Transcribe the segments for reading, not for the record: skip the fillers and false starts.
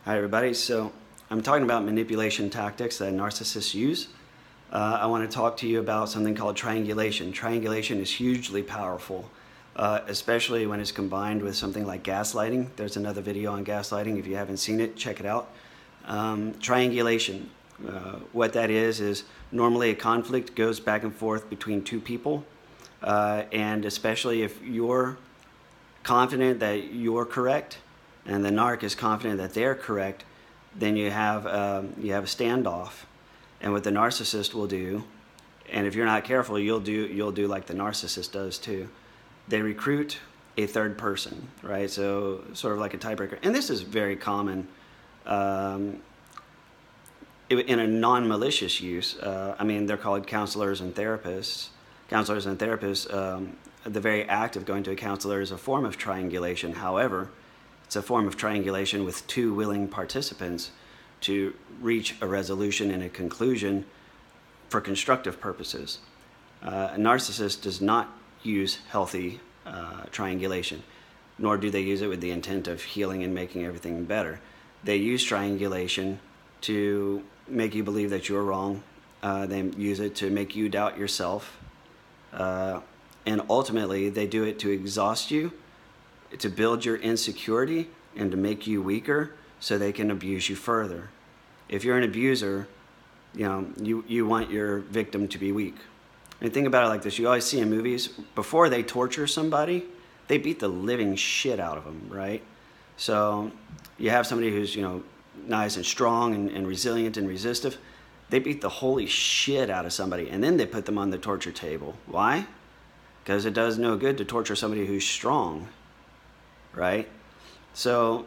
Hi everybody, so I'm talking about manipulation tactics that narcissists use. I want to talk to you about something called triangulation. Triangulation is hugely powerful, especially when it's combined with something like gaslighting. There's another video on gaslighting. If you haven't seen it, check it out. Triangulation, what that is normally a conflict goes back and forth between two people, and especially if you're confident that you're correct and the narc is confident that they're correct, then you have a standoff. And what the narcissist will do, and if you're not careful, you'll do like the narcissist does too. They recruit a third person, right? So sort of like a tiebreaker. And this is very common in a non-malicious use. I mean, they're called counselors and therapists. Counselors and therapists, the very act of going to a counselor is a form of triangulation. However, it's a form of triangulation with two willing participants to reach a resolution and a conclusion for constructive purposes. A narcissist does not use healthy triangulation, nor do they use it with the intent of healing and making everything better. They use triangulation to make you believe that you're wrong. They use it to make you doubt yourself. And ultimately, they do it to exhaust you, to build your insecurity, and to make you weaker so they can abuse you further. If you're an abuser, you want your victim to be weak. And think about it like this. You always see in movies, before they torture somebody, they beat the living shit out of them, right? So you have somebody who's, nice and strong and resilient and resistive. They beat the holy shit out of somebody, and then they put them on the torture table. Why? Because it does no good to torture somebody who's strong, right? So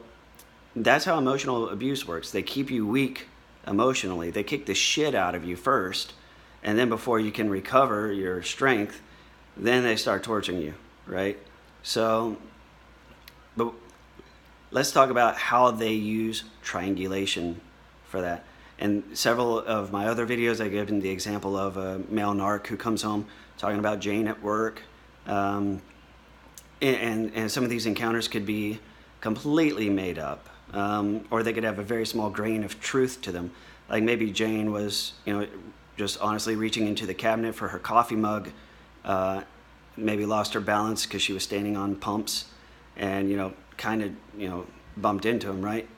that's how emotional abuse works. They keep you weak emotionally. They kick the shit out of you first, and then before you can recover your strength, then they start torturing you, right? So, but let's talk about how they use triangulation for that. And several of my other videos, I give the example of a male narc who comes home talking about Jane at work. And some of these encounters could be completely made up, or they could have a very small grain of truth to them. Like maybe Jane was, just honestly reaching into the cabinet for her coffee mug, maybe lost her balance because she was standing on pumps and, kind of, bumped into him, right?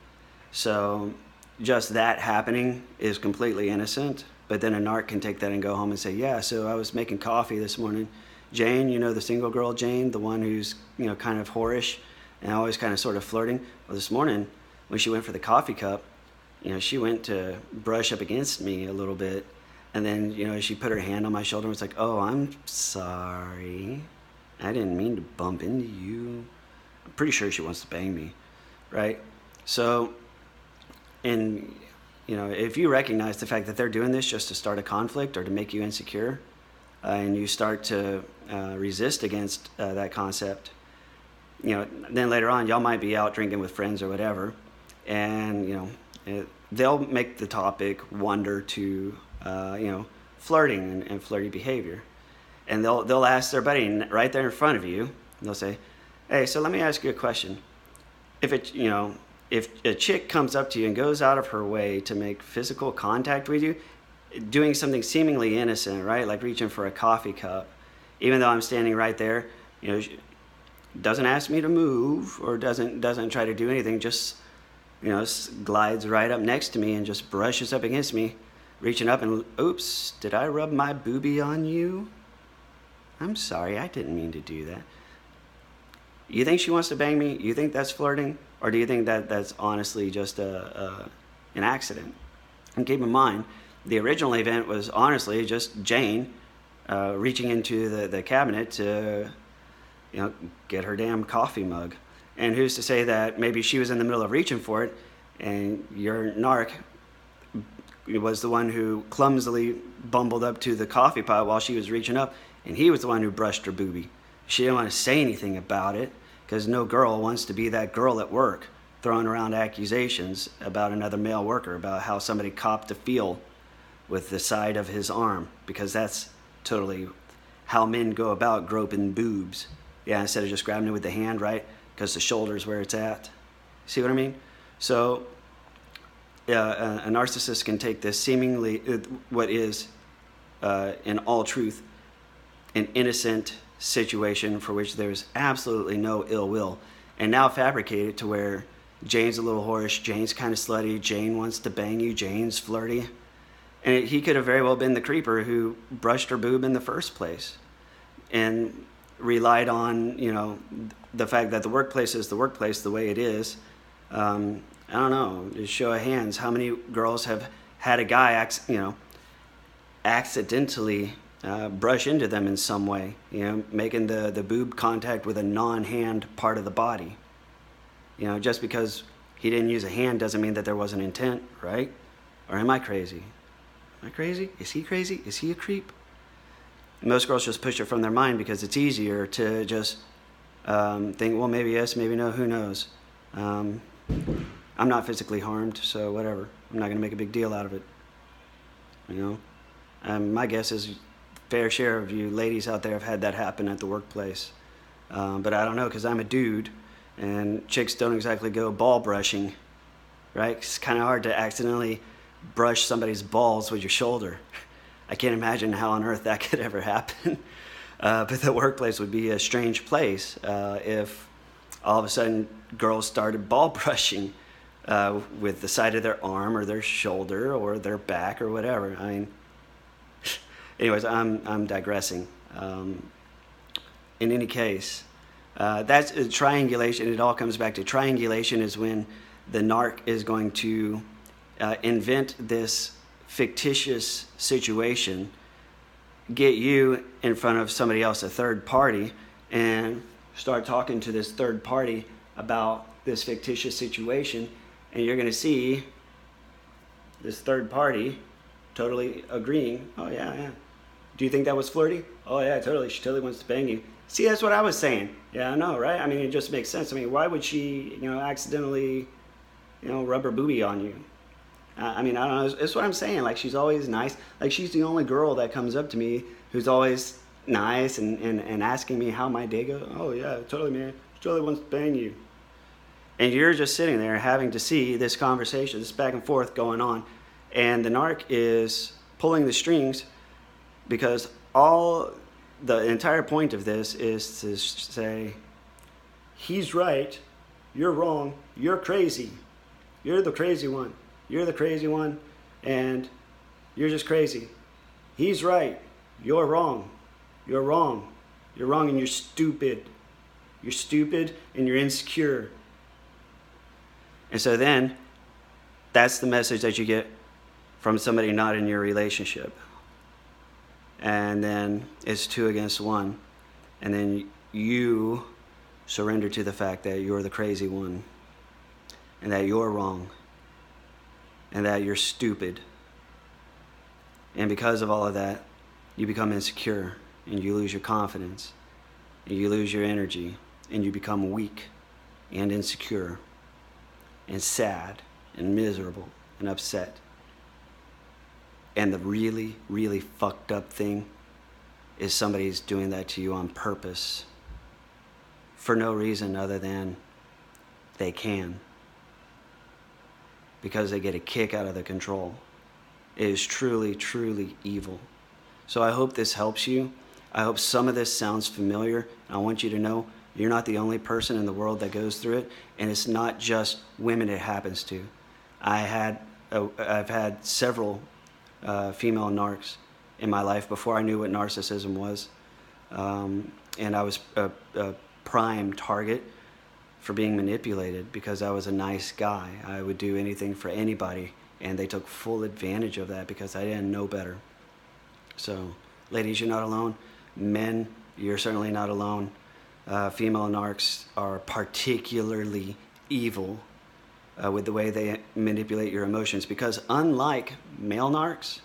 So just that happening is completely innocent, but then a narc can take that and go home and say, yeah, so I was making coffee this morning. Jane, the single girl Jane, the one who's, kind of whorish and always kind of sort of flirting. Well, this morning when she went for the coffee cup, she went to brush up against me a little bit. And then, she put her hand on my shoulder and was like, oh, I'm sorry. I didn't mean to bump into you. I'm pretty sure she wants to bang me, right? So, and, if you recognize the fact that they're doing this just to start a conflict or to make you insecure, and you start to resist against that concept, then later on y'all might be out drinking with friends or whatever, and they'll make the topic wander to flirting and flirty behavior, and they'll ask their buddy right there in front of you. They'll say, "Hey, so let me ask you a question. If a chick comes up to you and goes out of her way to make physical contact with you, doing something seemingly innocent, right? Like reaching for a coffee cup, even though I'm standing right there, doesn't ask me to move or doesn't try to do anything, just, glides right up next to me and just brushes up against me, reaching up and, oops, did I rub my boobie on you? I'm sorry, I didn't mean to do that." You think she wants to bang me? You think that's flirting? Or do you think that that's honestly just an accident? And keep in mind, the original event was honestly just Jane reaching into the cabinet to, get her damn coffee mug. And who's to say that maybe she was in the middle of reaching for it and your narc was the one who clumsily bumbled up to the coffee pot while she was reaching up, and he was the one who brushed her boobie. She didn't want to say anything about it because no girl wants to be that girl at work throwing around accusations about another male worker, about how somebody copped a feel with the side of his arm, because that's totally how men go about groping boobs. Yeah, instead of just grabbing it with the hand, right? Because the shoulder's where it's at. See what I mean? So a narcissist can take this seemingly, what is, in all truth, an innocent situation for which there's absolutely no ill will, and now fabricate it to where Jane's a little whorish, Jane's kind of slutty, Jane wants to bang you, Jane's flirty. And he could have very well been the creeper who brushed her boob in the first place and relied on, the fact that the workplace is the workplace the way it is. I don't know, just show of hands, how many girls have had a guy, accidentally brush into them in some way, making the boob contact with a non-hand part of the body. Just because he didn't use a hand doesn't mean that there wasn't intent, right? Or am I crazy? Am I crazy? Is he crazy? Is he a creep? Most girls just push it from their mind because it's easier to just think, well, maybe yes, maybe no, who knows? I'm not physically harmed, so whatever. I'm not going to make a big deal out of it. My guess is fair share of you ladies out there have had that happen at the workplace. But I don't know, because I'm a dude, and chicks don't exactly go ball brushing, right? It's kind of hard to accidentally brush somebody's balls with your shoulder. I can't imagine how on earth that could ever happen. But the workplace would be a strange place if all of a sudden girls started ball brushing with the side of their arm or their shoulder or their back or whatever. I mean, anyways, I'm digressing. In any case, that's triangulation. It all comes back to triangulation is when the narc is going to invent this fictitious situation, get you in front of somebody else, a third party, and start talking to this third party about this fictitious situation, and you're going to see this third party totally agreeing, oh yeah. Do you think that was flirty? Oh yeah, totally. She totally wants to bang you. See, that's what I was saying. Yeah, I know, right? I mean, it just makes sense. I mean, why would she, accidentally, rub her booby on you? I mean, I don't know. It's what I'm saying. Like, she's always nice. Like, she's the only girl that comes up to me who's always nice and asking me how my day goes. Oh, yeah, totally, man. She totally wants to bang you. And you're just sitting there having to see this conversation, this back and forth going on. And the narc is pulling the strings because the entire point of this is to say, he's right, you're wrong, you're crazy. You're the crazy one. You're the crazy one, and you're just crazy. He's right. You're wrong. You're wrong. You're wrong, and you're stupid. You're stupid, and you're insecure. And so then, that's the message that you get from somebody not in your relationship. And then it's 2 against 1. And then you surrender to the fact that you're the crazy one, and that you're wrong, and that you're stupid. And because of all of that, you become insecure, and you lose your confidence, and you lose your energy, and you become weak and insecure and sad and miserable and upset. And the really, really fucked up thing is somebody's doing that to you on purpose for no reason other than they can. Because they get a kick out of the control. It is truly, truly evil. So I hope this helps you. I hope some of this sounds familiar. I want you to know you're not the only person in the world that goes through it, and it's not just women it happens to. I've had several female narcs in my life before I knew what narcissism was, and I was a prime target for being manipulated because I was a nice guy. I would do anything for anybody, and they took full advantage of that because I didn't know better. So, ladies, you're not alone. Men, you're certainly not alone. Female narcs are particularly evil with the way they manipulate your emotions, because unlike male narcs,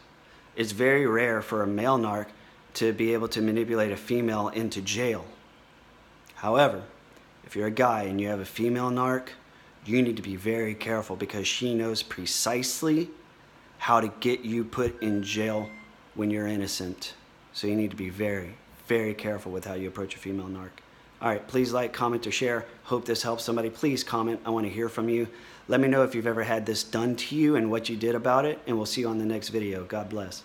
it's very rare for a male narc to be able to manipulate a female into jail. However, if you're a guy and you have a female narc, you need to be very careful because she knows precisely how to get you put in jail when you're innocent. So you need to be very, very careful with how you approach a female narc. All right, please like, comment, or share. Hope this helps somebody. Please comment. I want to hear from you. Let me know if you've ever had this done to you and what you did about it, and we'll see you on the next video. God bless.